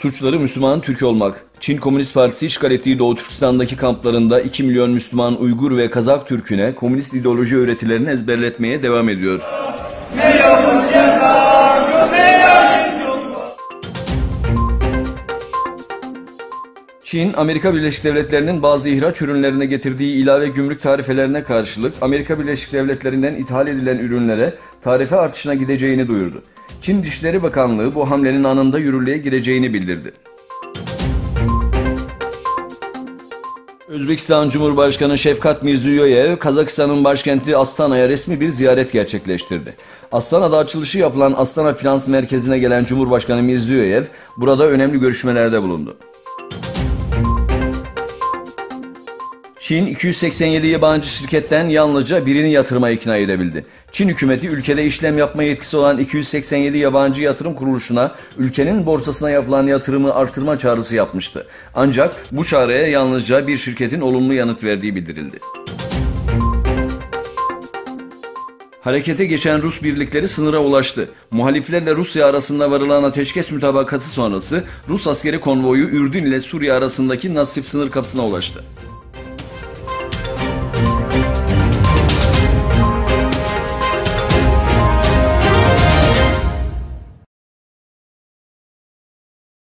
Suçları Müslüman Türk olmak. Çin Komünist Partisi işgal ettiği Doğu Türkistan'daki kamplarında 2 milyon Müslüman, Uygur ve Kazak Türk'üne komünist ideoloji öğretilerini ezberletmeye devam ediyor. Çin, Amerika Birleşik Devletleri'nin bazı ihraç ürünlerine getirdiği ilave gümrük tarifelerine karşılık Amerika Birleşik Devletleri'nden ithal edilen ürünlere tarife artışına gideceğini duyurdu. Çin Dışişleri Bakanlığı bu hamlenin anında yürürlüğe gireceğini bildirdi. Özbekistan Cumhurbaşkanı Şevkat Mirziyoyev, Kazakistan'ın başkenti Astana'ya resmi bir ziyaret gerçekleştirdi. Astana'da açılışı yapılan Astana Finans Merkezi'ne gelen Cumhurbaşkanı Mirziyoyev, burada önemli görüşmelerde bulundu. Çin, 287 yabancı şirketten yalnızca birini yatırıma ikna edebildi. Çin hükümeti ülkede işlem yapma yetkisi olan 287 yabancı yatırım kuruluşuna ülkenin borsasına yapılan yatırımı artırma çağrısı yapmıştı. Ancak bu çağrıya yalnızca bir şirketin olumlu yanıt verdiği bildirildi. Harekete geçen Rus birlikleri sınıra ulaştı. Muhaliflerle Rusya arasında varılan ateşkes mütabakatı sonrası Rus askeri konvoyu Ürdün ile Suriye arasındaki Nasip sınır kapısına ulaştı.